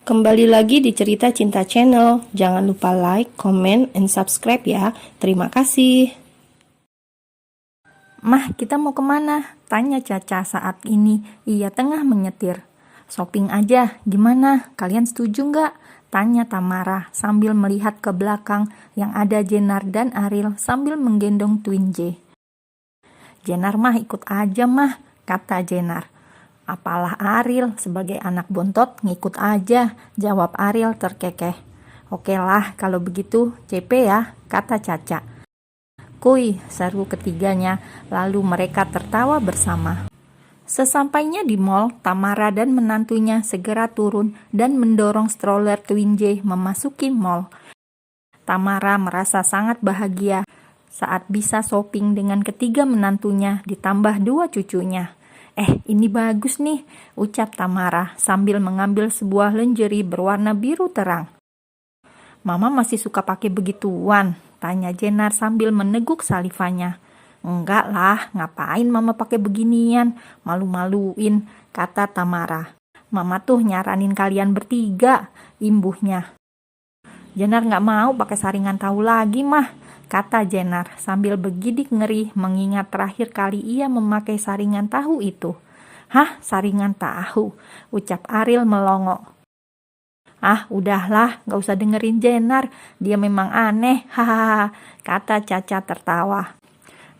Kembali lagi di Cerita Cinta Channel. Jangan lupa like, comment, and subscribe ya. Terima kasih. Mah, kita mau kemana? Tanya Caca saat ini ia tengah menyetir. Shopping aja, gimana? Kalian setuju nggak? Tanya Tamara sambil melihat ke belakang yang ada Jenar dan Ariel sambil menggendong Twin J. Jenar mah ikut aja mah, kata Jenar. Apalah Ariel, sebagai anak bontot ngikut aja, jawab Ariel terkekeh. Oke lah, kalau begitu CP ya, kata Caca. Kuy, seru ketiganya, lalu mereka tertawa bersama. Sesampainya di mall, Tamara dan menantunya segera turun dan mendorong stroller Twin J memasuki mall. Tamara merasa sangat bahagia saat bisa shopping dengan ketiga menantunya ditambah 2 cucunya. Ini bagus nih, ucap Tamara sambil mengambil sebuah lingerie berwarna biru terang. Mama masih suka pakai begituan, tanya Jenar sambil meneguk salivanya. Enggak lah, ngapain mama pakai beginian, malu-maluin, kata Tamara. Mama tuh nyaranin kalian bertiga, imbuhnya. Jenar gak mau pakai saringan tahu lagi mah, kata Jenar sambil bergidik ngeri mengingat terakhir kali ia memakai saringan tahu itu. Hah, saringan tahu, ucap Ariel melongo. Udahlah, gak usah dengerin Jenar, dia memang aneh, hahaha, kata Caca tertawa.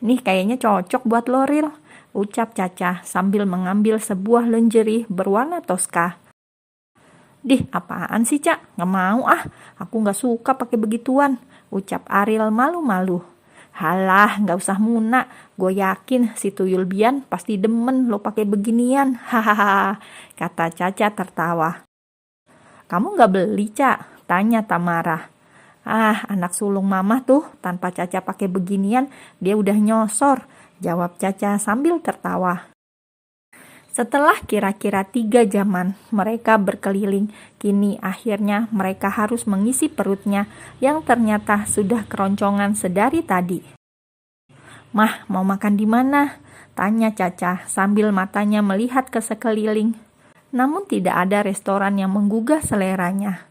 Nih kayaknya cocok buat lo, Ril, ucap Caca sambil mengambil sebuah lingerie berwarna toska. Dih, apaan sih, Cak? Gak mau aku gak suka pakai begituan, ucap Ariel malu-malu. Halah, gak usah muna, gue yakin si Tuyul Bian pasti demen lo pakai beginian, hahaha, kata Caca tertawa. Kamu gak beli, Cak? Tanya Tamara. Anak sulung mama tuh, tanpa Caca pakai beginian, dia udah nyosor, jawab Caca sambil tertawa. Setelah kira-kira 3 jaman mereka berkeliling, kini akhirnya mereka harus mengisi perutnya yang ternyata sudah keroncongan sedari tadi. Mah, mau makan di mana? Tanya Caca sambil matanya melihat ke sekeliling. Namun tidak ada restoran yang menggugah seleranya.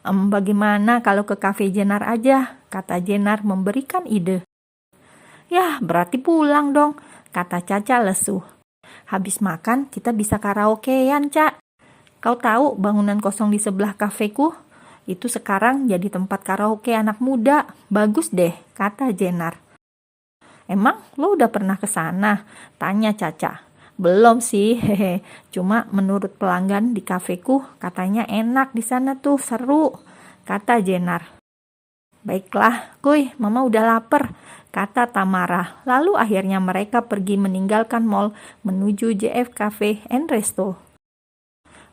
Bagaimana kalau ke kafe Jenar aja? Kata Jenar memberikan ide. Yah, berarti pulang dong, kata Caca lesu. Habis makan kita bisa karaokean, Cak. Kau tahu bangunan kosong di sebelah kafeku? Itu sekarang jadi tempat karaoke anak muda. Bagus deh, kata Jenar. Emang lo udah pernah ke sana? Tanya Caca. Belum sih, hehe. Cuma menurut pelanggan di kafeku katanya enak di sana tuh, seru, kata Jenar. Baiklah, kuy, mama udah lapar, kata Tamara. Lalu akhirnya mereka pergi meninggalkan mall menuju JF Cafe and Resto.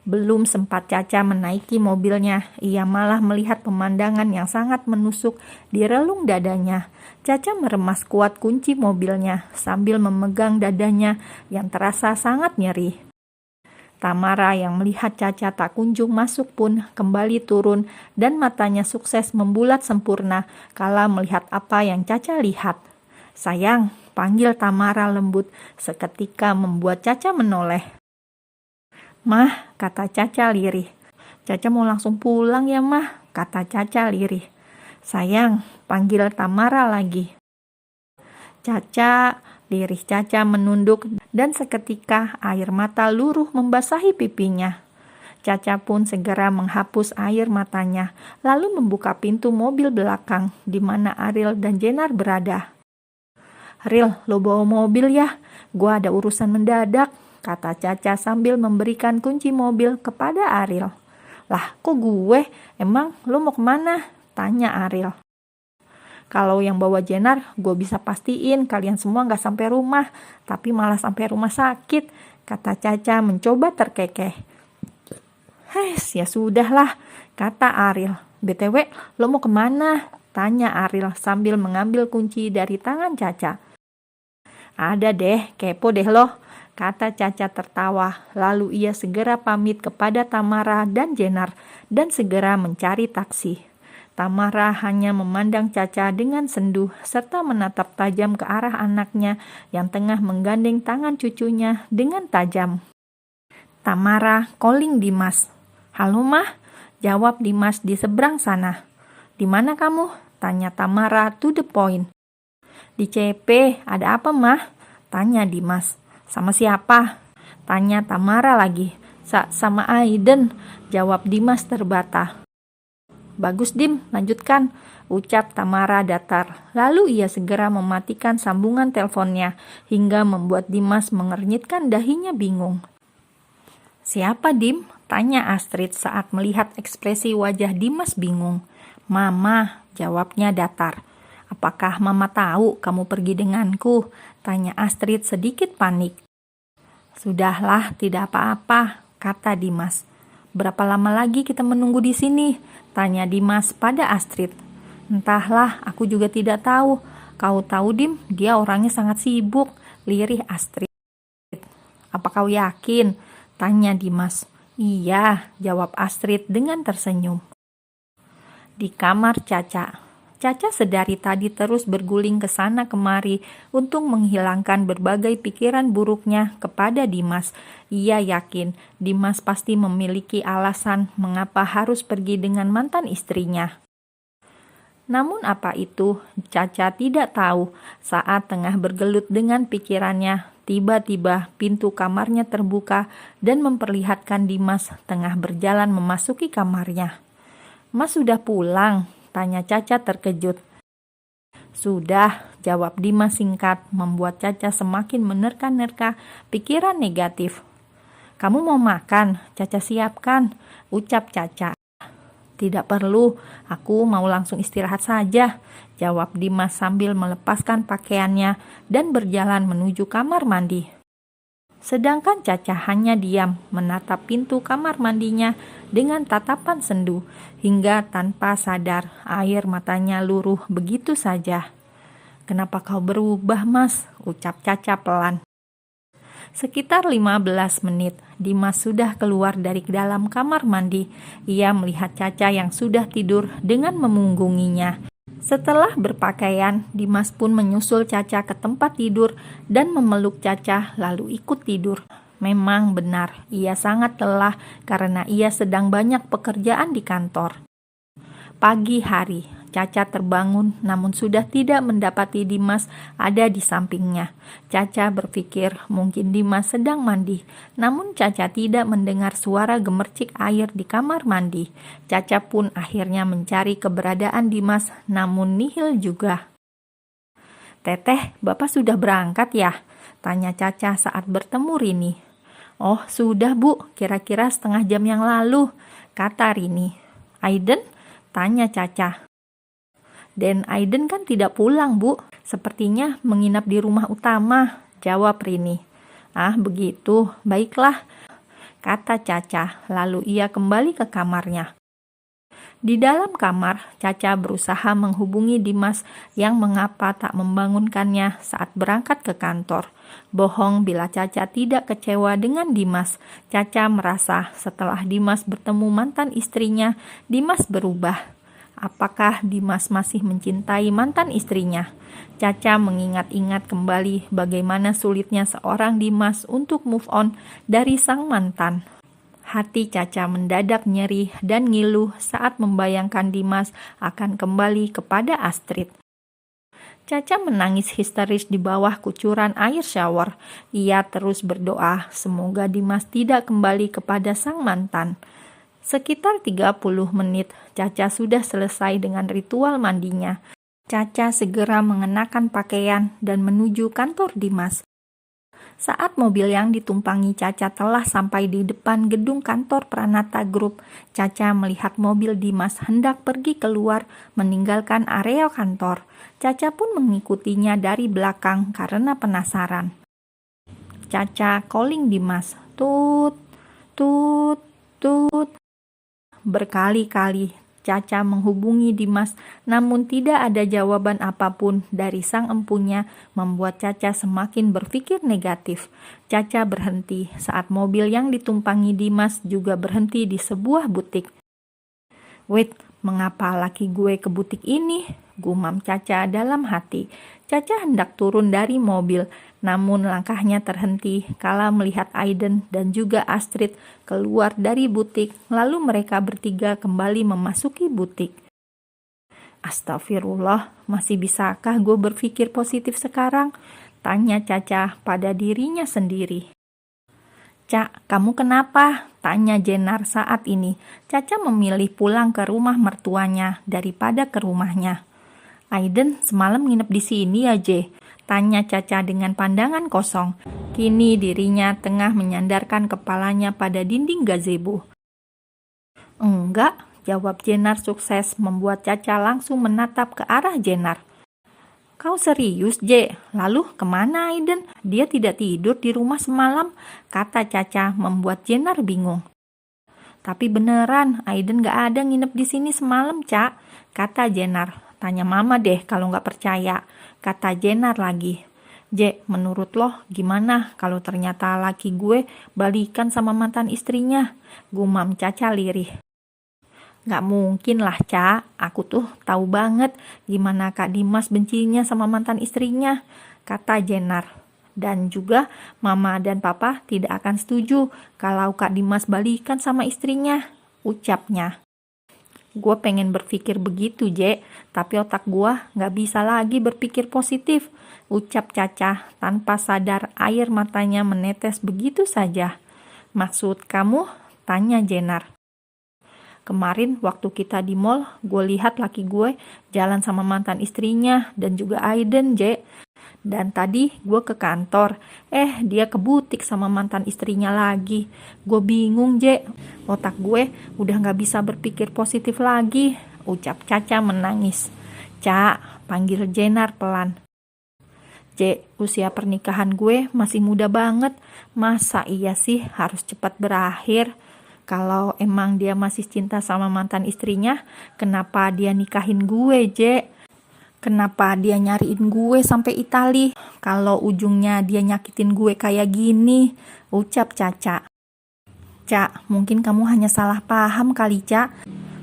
Belum sempat Caca menaiki mobilnya, ia malah melihat pemandangan yang sangat menusuk di relung dadanya. Caca meremas kuat kunci mobilnya sambil memegang dadanya yang terasa sangat nyeri. Tamara yang melihat Caca tak kunjung masuk pun kembali turun dan matanya sukses membulat sempurna kala melihat apa yang Caca lihat. Sayang, panggil Tamara lembut seketika membuat Caca menoleh. Mah, kata Caca lirih. Caca mau langsung pulang ya mah, kata Caca lirih. Sayang, panggil Tamara lagi. Caca, lirih Caca menunduk dan seketika air mata luruh membasahi pipinya. Caca pun segera menghapus air matanya, lalu membuka pintu mobil belakang di mana Ariel dan Jenar berada. Ril, lo bawa mobil ya? Gua ada urusan mendadak, kata Caca sambil memberikan kunci mobil kepada Ariel. Lah, kok gue? Emang lo mau kemana? Tanya Ariel. Kalau yang bawa Jenar, gue bisa pastiin kalian semua gak sampai rumah, tapi malah sampai rumah sakit, kata Caca mencoba terkekeh. Ya sudahlah, kata Ariel. BTW, lo mau kemana? Tanya Ariel sambil mengambil kunci dari tangan Caca. Ada deh, kepo deh lo, kata Caca tertawa. Lalu ia segera pamit kepada Tamara dan Jenar dan segera mencari taksi. Tamara hanya memandang Caca dengan sendu serta menatap tajam ke arah anaknya yang tengah menggandeng tangan cucunya dengan tajam. Tamara calling Dimas. Halo mah, Jawab Dimas di seberang sana. Di mana kamu? Tanya Tamara to the point. Di CP, ada apa mah? Tanya Dimas. Sama siapa? Tanya Tamara lagi. Sama Aiden, jawab Dimas terbata. Bagus Dim, lanjutkan, ucap Tamara datar. Lalu ia segera mematikan sambungan teleponnya hingga membuat Dimas mengernyitkan dahinya bingung. Siapa Dim? Tanya Astrid saat melihat ekspresi wajah Dimas bingung. Mama, jawabnya datar. Apakah Mama tahu kamu pergi denganku? Tanya Astrid sedikit panik. Sudahlah, tidak apa-apa, kata Dimas. Berapa lama lagi kita menunggu di sini? Tanya Dimas pada Astrid. Entahlah, aku juga tidak tahu. Kau tahu Dim, dia orangnya sangat sibuk, lirih Astrid. Apa kau yakin? Tanya Dimas. Iya, jawab Astrid dengan tersenyum. Di kamar Caca. Caca sedari tadi terus berguling ke sana kemari untuk menghilangkan berbagai pikiran buruknya kepada Dimas. Ia yakin Dimas pasti memiliki alasan mengapa harus pergi dengan mantan istrinya. Namun apa itu, Caca tidak tahu. Saat tengah bergelut dengan pikirannya, tiba-tiba pintu kamarnya terbuka dan memperlihatkan Dimas tengah berjalan memasuki kamarnya. Mas sudah pulang? Tanya Caca terkejut. Sudah, jawab Dimas singkat, membuat Caca semakin menerka-nerka pikiran negatif. Kamu mau makan? Caca siapkan, ucap Caca. Tidak perlu, aku mau langsung istirahat saja, jawab Dimas sambil melepaskan pakaiannya dan berjalan menuju kamar mandi. Sedangkan Caca hanya diam menatap pintu kamar mandinya dengan tatapan sendu, hingga tanpa sadar air matanya luruh begitu saja. Kenapa kau berubah, Mas? Ucap Caca pelan. Sekitar 15 menit, Dimas sudah keluar dari dalam kamar mandi. Ia melihat Caca yang sudah tidur dengan memunggunginya. Setelah berpakaian, Dimas pun menyusul Caca ke tempat tidur dan memeluk Caca lalu ikut tidur. Memang benar, ia sangat lelah karena ia sedang banyak pekerjaan di kantor. Pagi hari, Caca terbangun namun sudah tidak mendapati Dimas ada di sampingnya. Caca berpikir mungkin Dimas sedang mandi, namun Caca tidak mendengar suara gemercik air di kamar mandi. Caca pun akhirnya mencari keberadaan Dimas, namun nihil juga. Teteh, Bapak sudah berangkat ya? Tanya Caca saat bertemu Rini. Oh, sudah Bu, kira-kira setengah jam yang lalu, kata Rini. Aiden? Tanya Caca. Dan Aiden kan tidak pulang, Bu. Sepertinya menginap di rumah utama, jawab Rini. Ah, begitu. Baiklah, kata Caca. Lalu ia kembali ke kamarnya. Di dalam kamar, Caca berusaha menghubungi Dimas yang mengapa tak membangunkannya saat berangkat ke kantor. Bohong bila Caca tidak kecewa dengan Dimas. Caca merasa setelah Dimas bertemu mantan istrinya, Dimas berubah. Apakah Dimas masih mencintai mantan istrinya? Caca mengingat-ingat kembali bagaimana sulitnya seorang Dimas untuk move on dari sang mantan. Hati Caca mendadak nyeri dan ngilu saat membayangkan Dimas akan kembali kepada Astrid. Caca menangis histeris di bawah kucuran air shower. Ia terus berdoa semoga Dimas tidak kembali kepada sang mantan. Sekitar 30 menit, Caca sudah selesai dengan ritual mandinya. Caca segera mengenakan pakaian dan menuju kantor Dimas. Saat mobil yang ditumpangi Caca telah sampai di depan gedung kantor Pranata Group, Caca melihat mobil Dimas hendak pergi keluar meninggalkan area kantor. Caca pun mengikutinya dari belakang karena penasaran. Caca calling Dimas. Tut, tut, tut. Berkali-kali Caca menghubungi Dimas, namun tidak ada jawaban apapun dari sang empunya, membuat Caca semakin berpikir negatif. Caca berhenti saat mobil yang ditumpangi Dimas juga berhenti di sebuah butik. Wait, mengapa laki gue ke butik ini? gumam Caca dalam hati. Caca hendak turun dari mobil, namun langkahnya terhenti kala melihat Aiden dan juga Astrid keluar dari butik. Lalu mereka bertiga kembali memasuki butik. Astagfirullah, masih bisakah gue berpikir positif sekarang? Tanya Caca pada dirinya sendiri. Cak, kamu kenapa? Tanya Jenar saat ini. Caca memilih pulang ke rumah mertuanya daripada ke rumahnya. Aiden semalam nginep di sini ya, Je? Tanya Caca dengan pandangan kosong. Kini dirinya tengah menyandarkan kepalanya pada dinding gazebo. Enggak, jawab Jenar sukses membuat Caca langsung menatap ke arah Jenar. Kau serius, Je? Lalu kemana Aiden? Dia tidak tidur di rumah semalam, kata Caca membuat Jenar bingung. Tapi beneran, Aiden gak ada nginep di sini semalam, Cak, kata Jenar. Tanya mama deh kalau gak percaya, kata Jenar lagi. Je, menurut lo gimana kalau ternyata laki gue balikan sama mantan istrinya? Gumam Caca lirih. Gak mungkin lah, Ca. Aku tuh tahu banget gimana Kak Dimas bencinya sama mantan istrinya, kata Jenar. Dan juga Mama dan Papa tidak akan setuju kalau Kak Dimas balikan sama istrinya, ucapnya. Gue pengen berpikir begitu, Je, tapi otak gue gak bisa lagi berpikir positif, ucap Caca tanpa sadar air matanya menetes begitu saja. Maksud kamu? Tanya Jenar. Kemarin waktu kita di mall, gue lihat laki gue jalan sama mantan istrinya dan juga Aiden, Je. Dan tadi gue ke kantor, dia ke butik sama mantan istrinya lagi. Gue bingung, Je. Otak gue udah gak bisa berpikir positif lagi, ucap Caca menangis. Ca, panggil Jenar pelan. Je, usia pernikahan gue masih muda banget. Masa iya sih harus cepat berakhir? Kalau emang dia masih cinta sama mantan istrinya, kenapa dia nikahin gue, Je? Kenapa dia nyariin gue sampai Itali? Kalau ujungnya dia nyakitin gue kayak gini, ucap Caca. Cak, mungkin kamu hanya salah paham kali, Cak.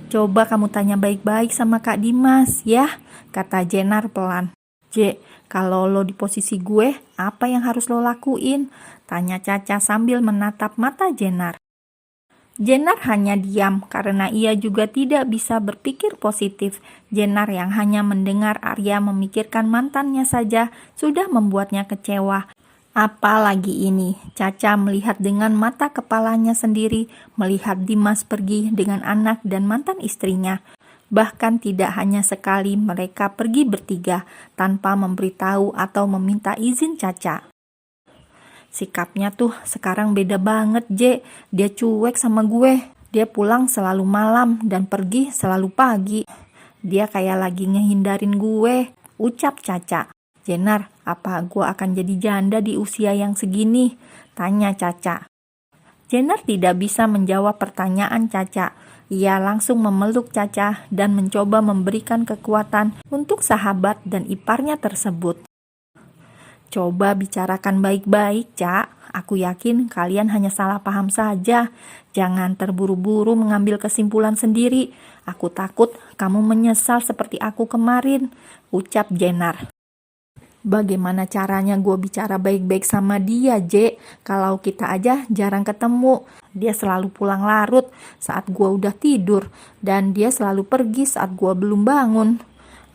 Coba kamu tanya baik-baik sama Kak Dimas, ya, kata Jenar pelan. Je, kalau lo di posisi gue, apa yang harus lo lakuin? Tanya Caca sambil menatap mata Jenar. Jenar hanya diam karena ia juga tidak bisa berpikir positif. Jenar yang hanya mendengar Arya memikirkan mantannya saja sudah membuatnya kecewa. Apalagi ini, Caca melihat dengan mata kepalanya sendiri, melihat Dimas pergi dengan anak dan mantan istrinya. Bahkan tidak hanya sekali mereka pergi bertiga tanpa memberitahu atau meminta izin Caca. Sikapnya tuh sekarang beda banget, Je. Dia cuek sama gue. Dia pulang selalu malam dan pergi selalu pagi. Dia kayak lagi ngehindarin gue, ucap Caca. Jenar, apa gue akan jadi janda di usia yang segini? Tanya Caca. Jenar tidak bisa menjawab pertanyaan Caca. Ia langsung memeluk Caca dan mencoba memberikan kekuatan untuk sahabat dan iparnya tersebut. Coba bicarakan baik-baik, Cak. Aku yakin kalian hanya salah paham saja. Jangan terburu-buru mengambil kesimpulan sendiri. Aku takut kamu menyesal seperti aku kemarin, ucap Jenar. Bagaimana caranya gue bicara baik-baik sama dia, Je? Kalau kita aja jarang ketemu. Dia selalu pulang larut saat gue udah tidur. Dan dia selalu pergi saat gue belum bangun.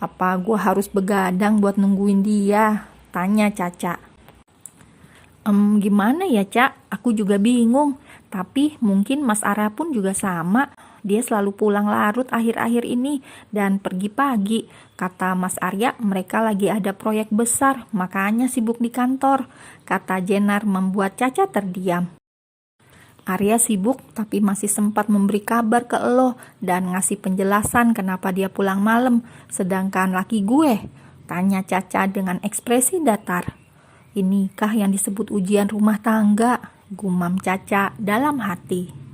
Apa gue harus begadang buat nungguin dia? Tanya Caca. Gimana ya, Cak? Aku juga bingung. Tapi mungkin Mas Ara pun juga sama. Dia selalu pulang larut akhir-akhir ini dan pergi pagi. Kata Mas Arya, mereka lagi ada proyek besar, makanya sibuk di kantor. Kata Jenar membuat Caca terdiam. Arya sibuk tapi masih sempat memberi kabar ke lo dan ngasih penjelasan kenapa dia pulang malam. Sedangkan laki gue, tanya Caca dengan ekspresi datar. Inikah yang disebut ujian rumah tangga? Gumam Caca dalam hati.